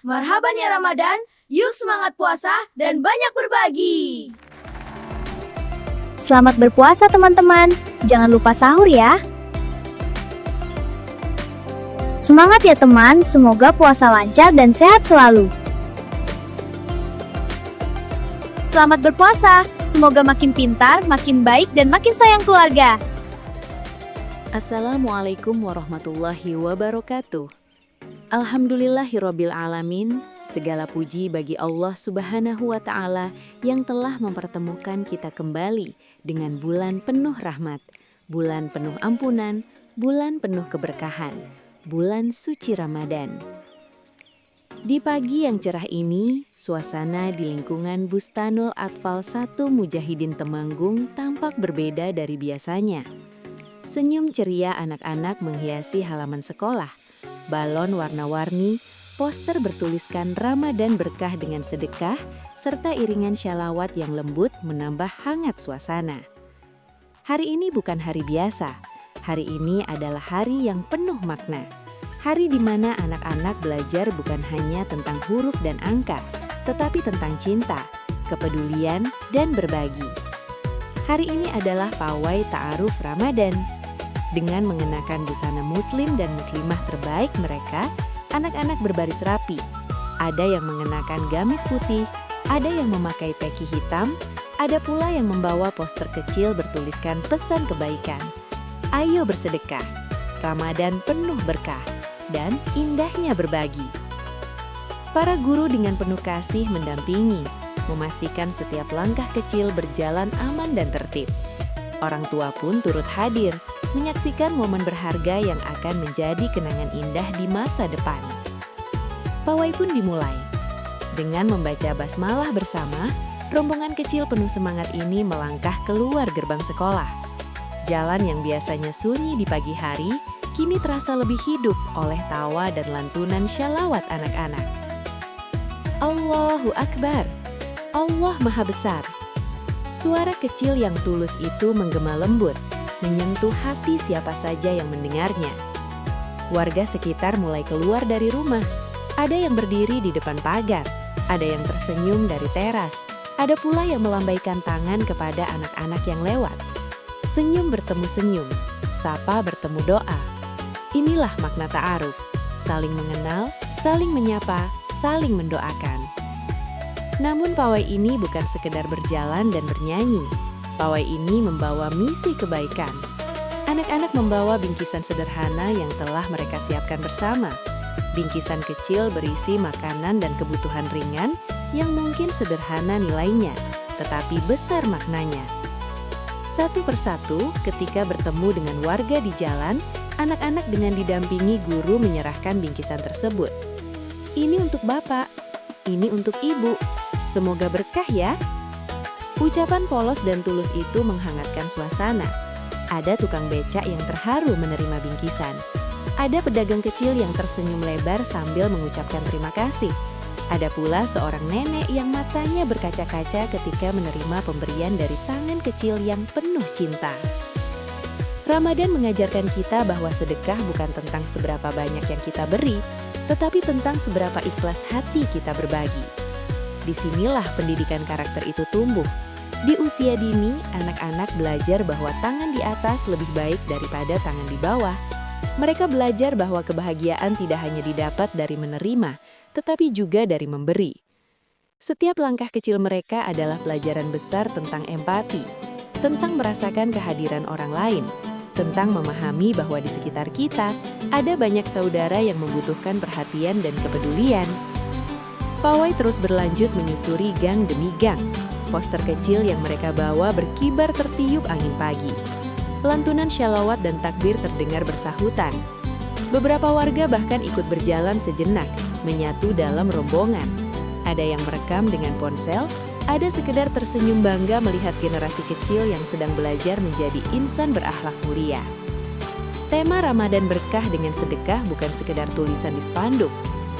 Marhaban ya Ramadan, yuk semangat puasa dan banyak berbagi. Selamat berpuasa teman-teman, jangan lupa sahur ya. Semangat ya teman, semoga puasa lancar dan sehat selalu. Selamat berpuasa, semoga makin pintar, makin baik, dan makin sayang keluarga. Assalamualaikum warahmatullahi wabarakatuh. Alhamdulillahirabbil alamin. Segala puji bagi Allah Subhanahu wa taala yang telah mempertemukan kita kembali dengan bulan penuh rahmat, bulan penuh ampunan, bulan penuh keberkahan, bulan suci Ramadan. Di pagi yang cerah ini, suasana di lingkungan Bustanul Atfal 1 Mujahidin Temanggung tampak berbeda dari biasanya. Senyum ceria anak-anak menghiasi halaman sekolah, balon warna-warni, poster bertuliskan Ramadan berkah dengan sedekah, serta iringan syalawat yang lembut menambah hangat suasana. Hari ini bukan hari biasa, hari ini adalah hari yang penuh makna. Hari di mana anak-anak belajar bukan hanya tentang huruf dan angka, tetapi tentang cinta, kepedulian, dan berbagi. Hari ini adalah pawai ta'aruf Ramadan. Dengan mengenakan busana muslim dan muslimah terbaik mereka, anak-anak berbaris rapi. Ada yang mengenakan gamis putih, ada yang memakai peci hitam, ada pula yang membawa poster kecil bertuliskan pesan kebaikan. Ayo bersedekah, Ramadan penuh berkah, dan indahnya berbagi. Para guru dengan penuh kasih mendampingi, memastikan setiap langkah kecil berjalan aman dan tertib. Orang tua pun turut hadir, menyaksikan momen berharga yang akan menjadi kenangan indah di masa depan. Pawai pun dimulai. Dengan membaca basmalah bersama, rombongan kecil penuh semangat ini melangkah keluar gerbang sekolah. Jalan yang biasanya sunyi di pagi hari, kini terasa lebih hidup oleh tawa dan lantunan syalawat anak-anak. Allahu Akbar, Allah Maha Besar. Suara kecil yang tulus itu menggema lembut, menyentuh hati siapa saja yang mendengarnya. Warga sekitar mulai keluar dari rumah. Ada yang berdiri di depan pagar, ada yang tersenyum dari teras, ada pula yang melambaikan tangan kepada anak-anak yang lewat. Senyum bertemu senyum, sapa bertemu doa. Inilah makna ta'aruf, saling mengenal, saling menyapa, saling mendoakan. Namun pawai ini bukan sekedar berjalan dan bernyanyi. Pawai ini membawa misi kebaikan. Anak-anak membawa bingkisan sederhana yang telah mereka siapkan bersama. Bingkisan kecil berisi makanan dan kebutuhan ringan yang mungkin sederhana nilainya, tetapi besar maknanya. Satu persatu, ketika bertemu dengan warga di jalan, anak-anak dengan didampingi guru menyerahkan bingkisan tersebut. Ini untuk Bapak, ini untuk Ibu. Semoga berkah ya. Ucapan polos dan tulus itu menghangatkan suasana. Ada tukang becak yang terharu menerima bingkisan. Ada pedagang kecil yang tersenyum lebar sambil mengucapkan terima kasih. Ada pula seorang nenek yang matanya berkaca-kaca ketika menerima pemberian dari tangan kecil yang penuh cinta. Ramadan mengajarkan kita bahwa sedekah bukan tentang seberapa banyak yang kita beri, tetapi tentang seberapa ikhlas hati kita berbagi. Disinilah pendidikan karakter itu tumbuh. Di usia dini, anak-anak belajar bahwa tangan di atas lebih baik daripada tangan di bawah. Mereka belajar bahwa kebahagiaan tidak hanya didapat dari menerima, tetapi juga dari memberi. Setiap langkah kecil mereka adalah pelajaran besar tentang empati, tentang merasakan kehadiran orang lain, tentang memahami bahwa di sekitar kita ada banyak saudara yang membutuhkan perhatian dan kepedulian. Pawai terus berlanjut menyusuri gang demi gang. Poster kecil yang mereka bawa berkibar tertiup angin pagi. Lantunan syalawat dan takbir terdengar bersahutan. Beberapa warga bahkan ikut berjalan sejenak, menyatu dalam rombongan. Ada yang merekam dengan ponsel, ada sekedar tersenyum bangga melihat generasi kecil yang sedang belajar menjadi insan berakhlak mulia. Tema Ramadan berkah dengan sedekah bukan sekedar tulisan di spanduk.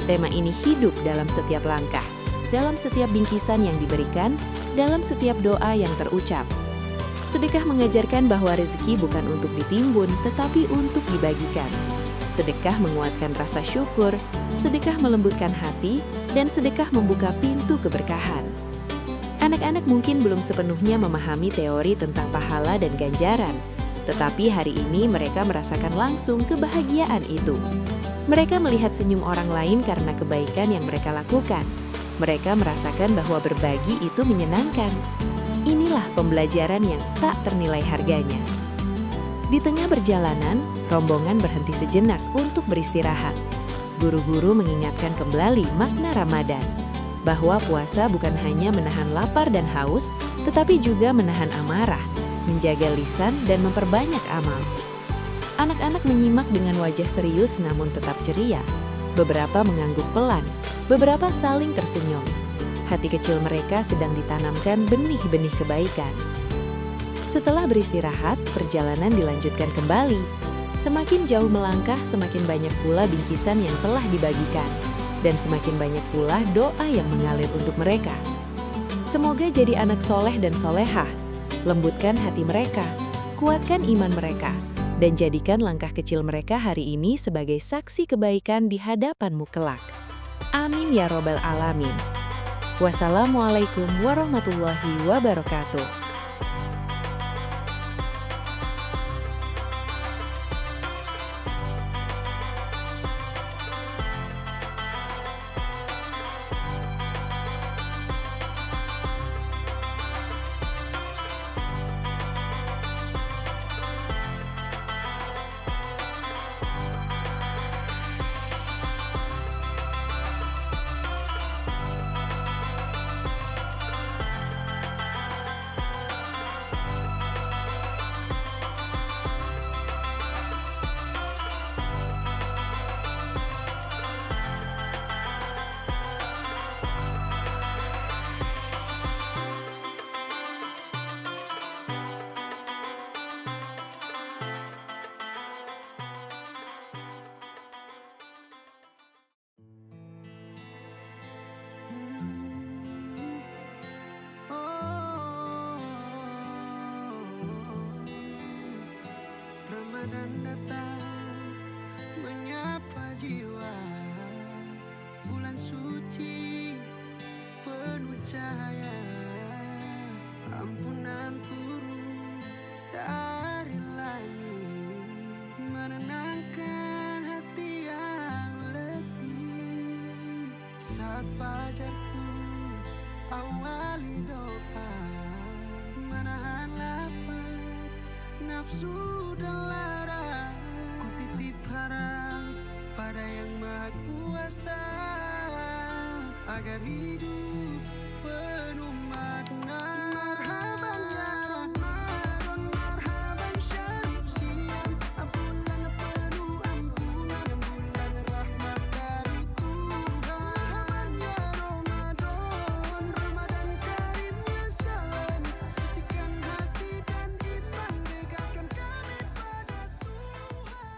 Tema ini hidup dalam setiap langkah, dalam setiap bingkisan yang diberikan, dalam setiap doa yang terucap. Sedekah mengajarkan bahwa rezeki bukan untuk ditimbun, tetapi untuk dibagikan. sedekah menguatkan rasa syukur, sedekah melembutkan hati, dan sedekah membuka pintu keberkahan. Anak-anak mungkin belum sepenuhnya memahami teori tentang pahala dan ganjaran, tetapi hari ini mereka merasakan langsung kebahagiaan itu. Mereka melihat senyum orang lain karena kebaikan yang mereka lakukan. Mereka merasakan bahwa berbagi itu menyenangkan. Inilah pembelajaran yang tak ternilai harganya. Di tengah perjalanan, rombongan berhenti sejenak untuk beristirahat. Guru-guru mengingatkan kembali makna Ramadan, bahwa puasa bukan hanya menahan lapar dan haus, tetapi juga menahan amarah, menjaga lisan, dan memperbanyak amal. Anak-anak menyimak dengan wajah serius namun tetap ceria. Beberapa mengangguk pelan, beberapa saling tersenyum. Hati kecil mereka sedang ditanamkan benih-benih kebaikan. Setelah beristirahat, perjalanan dilanjutkan kembali. Semakin jauh melangkah, semakin banyak pula bingkisan yang telah dibagikan. Dan semakin banyak pula doa yang mengalir untuk mereka. Semoga jadi anak soleh dan solehah. Lembutkan hati mereka, kuatkan iman mereka, dan jadikan langkah kecil mereka hari ini sebagai saksi kebaikan di hadapanmu kelak. Amin ya robbal alamin. Wassalamualaikum warahmatullahi wabarakatuh. Ramadan datang menyapa jiwa, bulan suci penuh cahaya, ampunan turun dari langit, menenangkan hati yang letih. Saat fajar pun awali doa, menahan lapar nafsu dan lara, ku titip harap pada yang maha kuasa, agar hidup penuh makna. Marhaban ya Ramadan, marhaban syahrul siam, bulan penuh ampunan, bulan rahmat dari Tuhan. Marhaban ya Ramadan, Ramadan karim ya salam, sucikan hati dan iman, dekatkan kami pada Tuhan.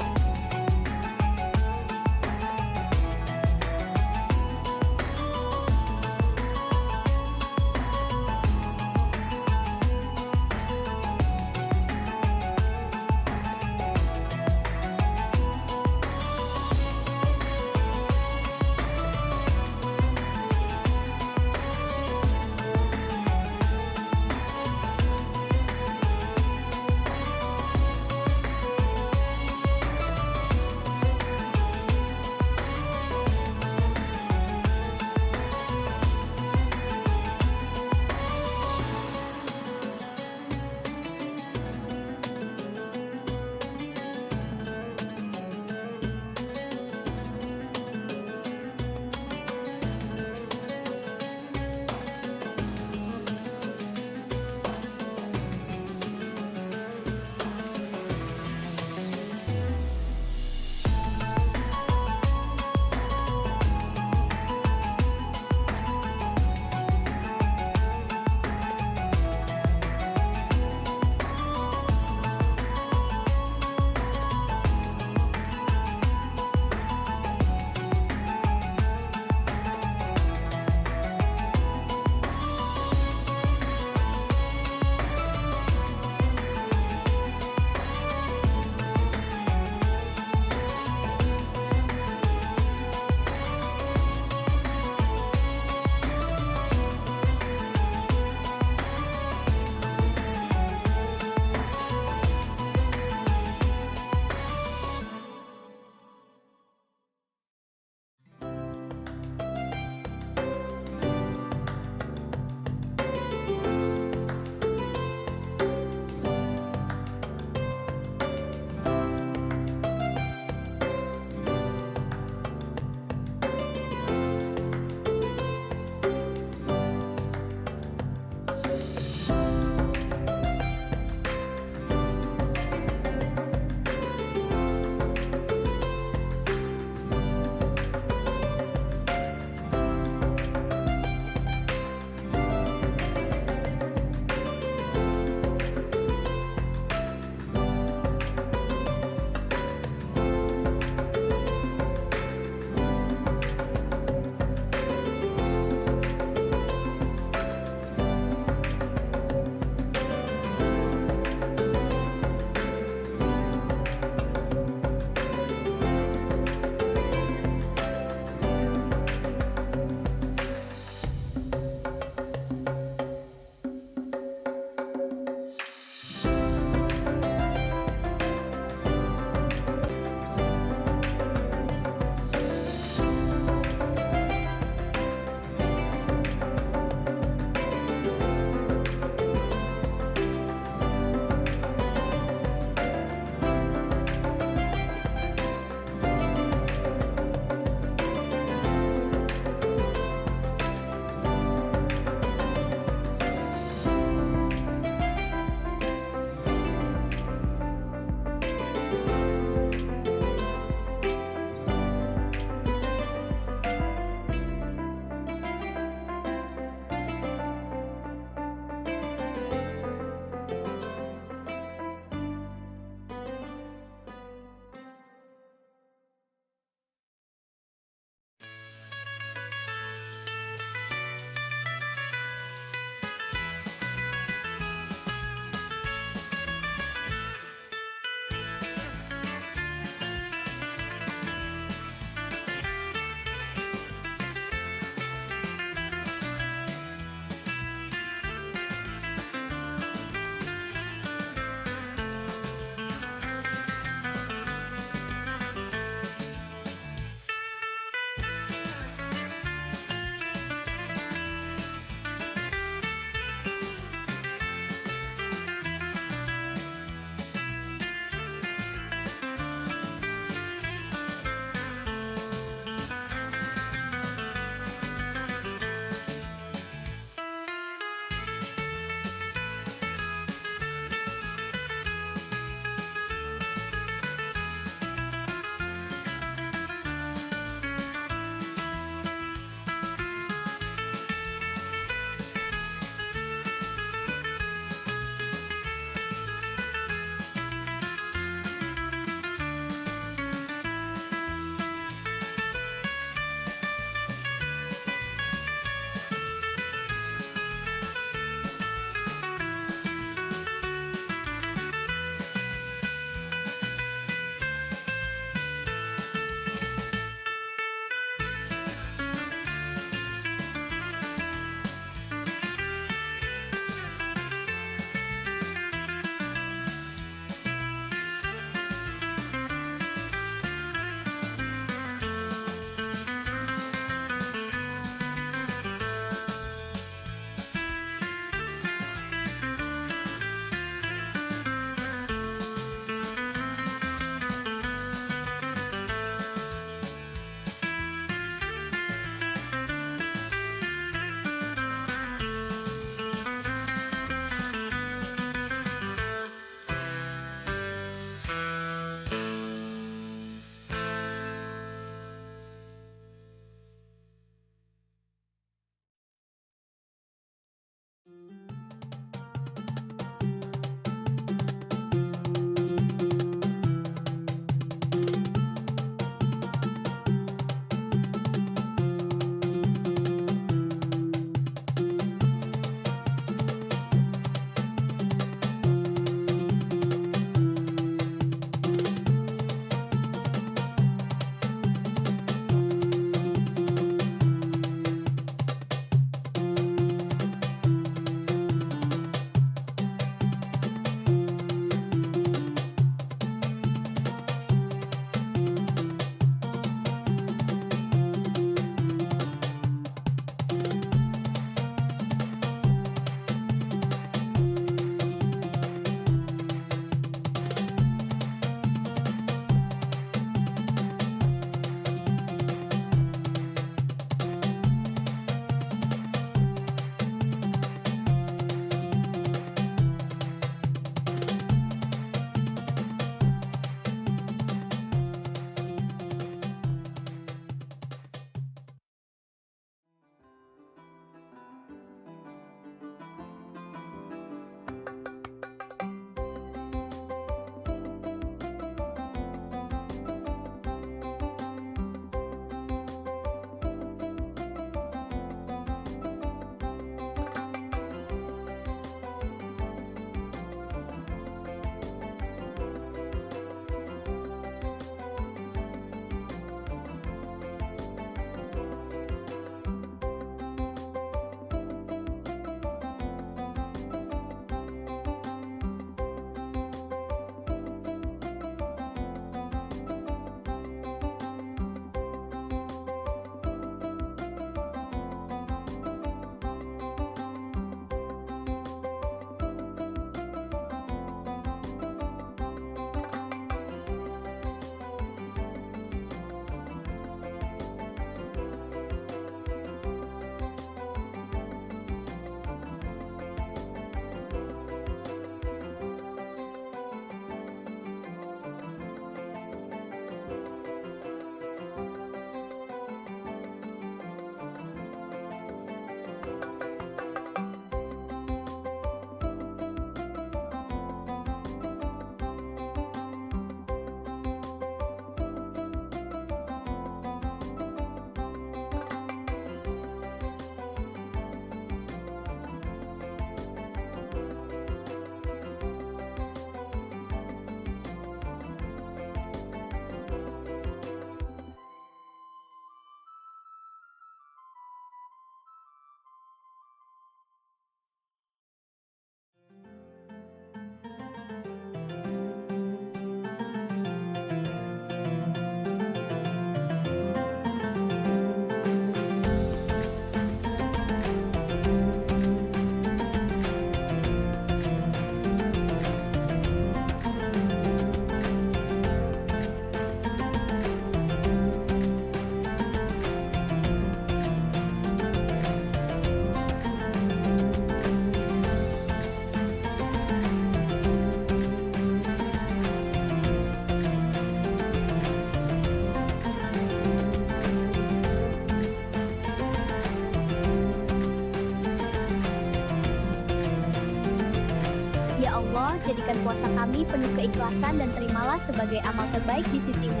jadikan puasa kami penuh keikhlasan dan terimalah sebagai amal terbaik di sisimu.